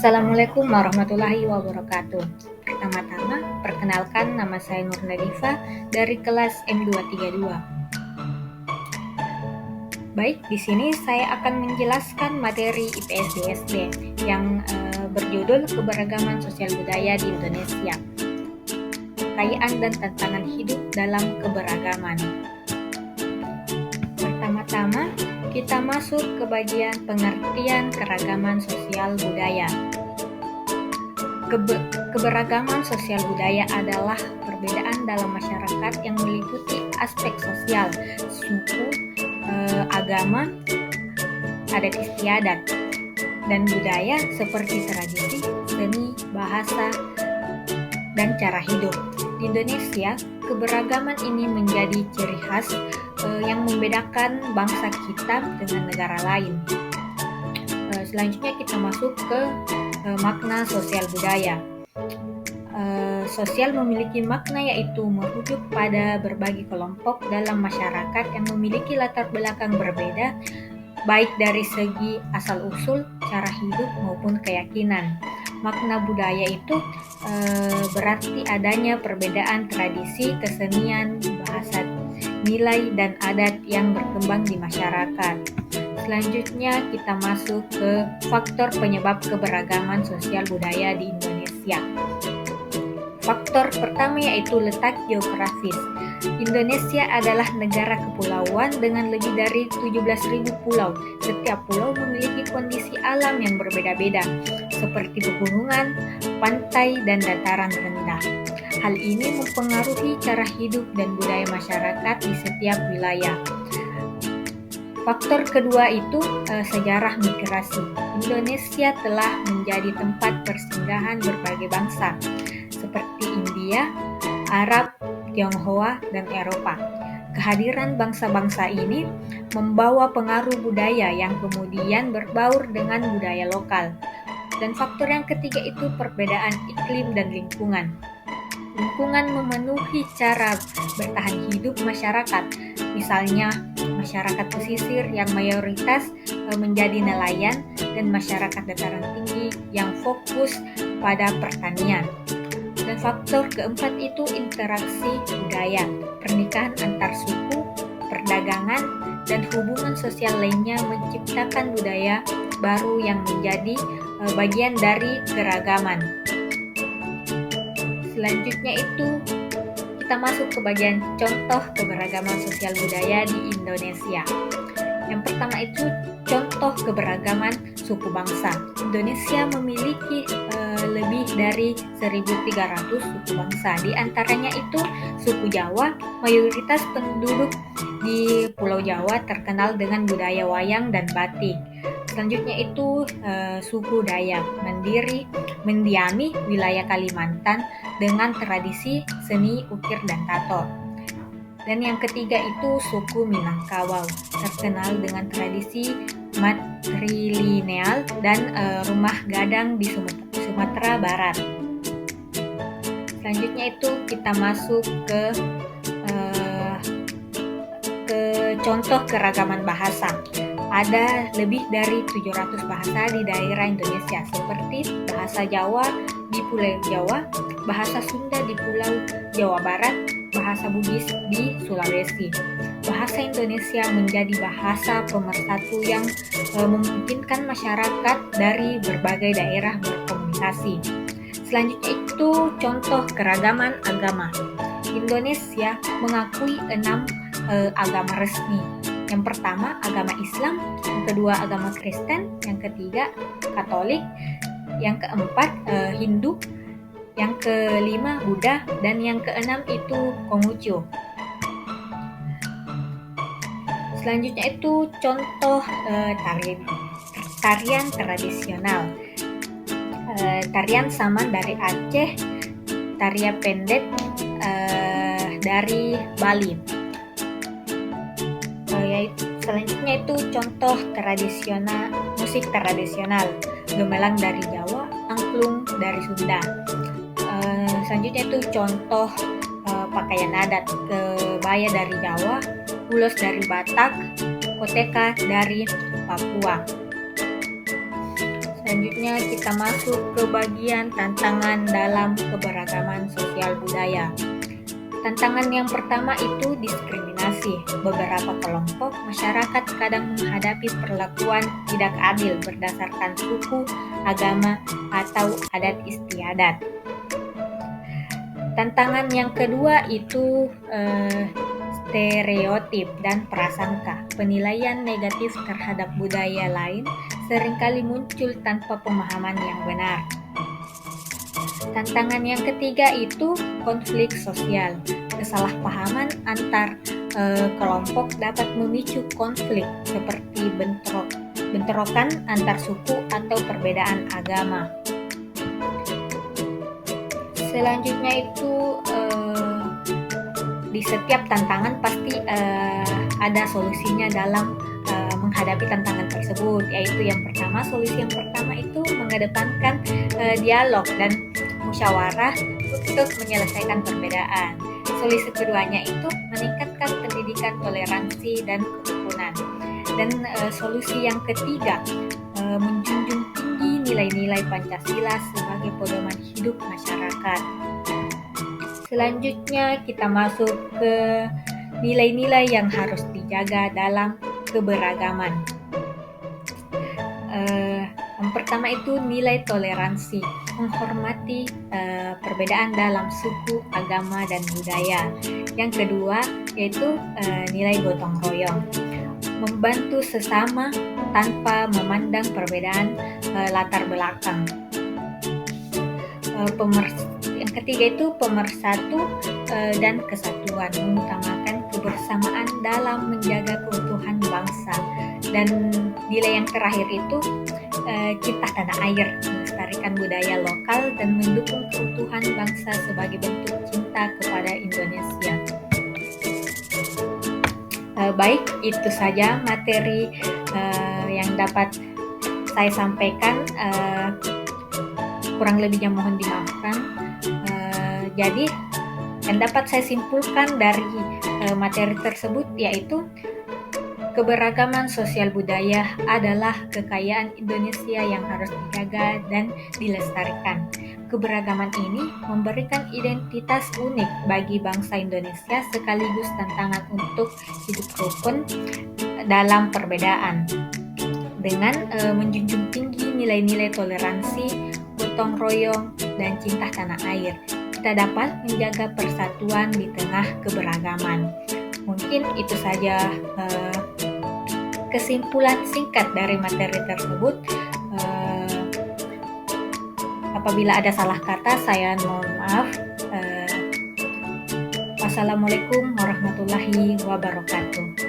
Assalamualaikum warahmatullahi wabarakatuh. Pertama-tama, perkenalkan nama saya Nur Nadifa dari kelas M232. Baik, di sini saya akan menjelaskan materi IPS DSD yang berjudul Keberagaman Sosial Budaya di Indonesia. Kekayaan dan tantangan hidup dalam keberagaman. Pertama-tama, kita masuk ke bagian pengertian keragaman sosial budaya. Keberagaman sosial budaya adalah perbedaan dalam masyarakat yang meliputi aspek sosial, suku, agama, adat istiadat, dan budaya seperti tradisi, seni, bahasa, dan cara hidup. Di Indonesia, keberagaman ini menjadi ciri khas yang membedakan bangsa kita dengan negara lain. Selanjutnya kita masuk ke makna sosial budaya. Sosial memiliki makna yaitu merujuk pada berbagai kelompok dalam masyarakat yang memiliki latar belakang berbeda, baik dari segi asal-usul, cara hidup maupun keyakinan. Makna budaya itu berarti adanya perbedaan tradisi, kesenian, bahasa, nilai, dan adat yang berkembang di masyarakat. Selanjutnya kita masuk ke faktor penyebab keberagaman sosial budaya di Indonesia. Faktor pertama yaitu letak geografis. Indonesia adalah negara kepulauan dengan lebih dari 17.000 pulau. Setiap pulau memiliki kondisi alam yang berbeda-beda, seperti pegunungan, pantai, dan dataran rendah. Hal ini mempengaruhi cara hidup dan budaya masyarakat di setiap wilayah. Faktor kedua itu sejarah migrasi. Indonesia telah menjadi tempat persinggahan berbagai bangsa, seperti India, Arab, Tionghoa, dan Eropa. Kehadiran bangsa-bangsa ini membawa pengaruh budaya yang kemudian berbaur dengan budaya lokal. Dan faktor yang ketiga itu perbedaan iklim dan lingkungan. Lingkungan memenuhi cara bertahan hidup masyarakat. Misalnya, masyarakat pesisir yang mayoritas menjadi nelayan dan masyarakat dataran tinggi yang fokus pada pertanian. Dan faktor keempat itu interaksi budaya, pernikahan antar suku, perdagangan, dan hubungan sosial lainnya menciptakan budaya baru yang menjadi bagian dari keragaman. Selanjutnya itu kita masuk ke bagian contoh keberagaman sosial budaya di Indonesia. Yang pertama itu contoh keberagaman suku bangsa. Indonesia memiliki lebih dari 1.300 suku bangsa. Di antaranya itu suku Jawa, mayoritas penduduk di Pulau Jawa terkenal dengan budaya wayang dan batik. Selanjutnya itu suku Dayak Mandiri mendiami wilayah Kalimantan dengan tradisi seni ukir dan tato. Dan yang ketiga itu suku Minangkabau terkenal dengan tradisi matrilineal dan rumah gadang di Sumatera Barat. Selanjutnya itu kita masuk ke contoh keragaman bahasa. Ada lebih dari 700 bahasa di daerah Indonesia, seperti bahasa Jawa di Pulau Jawa, bahasa Sunda di Pulau Jawa Barat, bahasa Bugis di Sulawesi. Bahasa Indonesia menjadi bahasa pemersatu yang memungkinkan masyarakat dari berbagai daerah berkomunikasi. Selanjutnya itu contoh keragaman agama. Indonesia mengakui 6 agama resmi. Yang pertama agama Islam, yang kedua agama Kristen, yang ketiga Katolik, yang keempat Hindu, yang kelima Buddha, dan yang keenam itu Konghucu. Selanjutnya itu contoh tarian tradisional. Tarian Saman dari Aceh, tarian pendek dari Bali. Selanjutnya itu contoh tradisional, musik tradisional, gamelan dari Jawa, angklung dari Sunda. Selanjutnya itu contoh pakaian adat, kebaya dari Jawa, ulos dari Batak, koteka dari Papua. Selanjutnya kita masuk ke bagian tantangan dalam keberagaman sosial budaya. Tantangan yang pertama itu diskriminasi. Beberapa kelompok masyarakat kadang menghadapi perlakuan tidak adil berdasarkan suku, agama, atau adat istiadat. Tantangan yang kedua itu stereotip dan prasangka. Penilaian negatif terhadap budaya lain seringkali muncul tanpa pemahaman yang benar. Tantangan yang ketiga itu konflik sosial. Kesalahpahaman antar kelompok dapat memicu konflik seperti bentrokan antar suku atau perbedaan agama. Selanjutnya itu di setiap tantangan pasti ada solusinya dalam menghadapi tantangan tersebut, yaitu solusi yang pertama itu mengedepankan dialog dan musyawarah untuk menyelesaikan perbedaan. Solusi keduanya itu meningkatkan pendidikan toleransi dan kerukunan. Dan solusi yang ketiga menjunjung tinggi nilai-nilai Pancasila sebagai pedoman hidup masyarakat. Selanjutnya kita masuk ke nilai-nilai yang harus dijaga dalam keberagaman. Yang pertama itu nilai toleransi, menghormati perbedaan dalam suku, agama, dan budaya. Yang kedua yaitu nilai gotong royong, membantu sesama tanpa memandang perbedaan latar belakang. Yang ketiga itu pemersatu dan kesatuan, mengutamakan kebersamaan dalam menjaga keutuhan bangsa. Dan nilai yang terakhir itu cinta tanah air, melestarikan budaya lokal dan mendukung keutuhan bangsa sebagai bentuk cinta kepada Indonesia. Baik, itu saja materi yang dapat saya sampaikan. Kurang lebihnya mohon dimaafkan. Jadi yang dapat saya simpulkan dari materi tersebut yaitu keberagaman sosial budaya adalah kekayaan Indonesia yang harus dijaga dan dilestarikan. Keberagaman ini memberikan identitas unik bagi bangsa Indonesia sekaligus tantangan untuk hidup rukun dalam perbedaan. Dengan menjunjung tinggi nilai-nilai toleransi, gotong royong, dan cinta tanah air, kita dapat menjaga persatuan di tengah keberagaman. Mungkin itu saja kesimpulan singkat dari materi tersebut. Apabila ada salah kata, saya mohon maaf. Wassalamualaikum warahmatullahi wabarakatuh.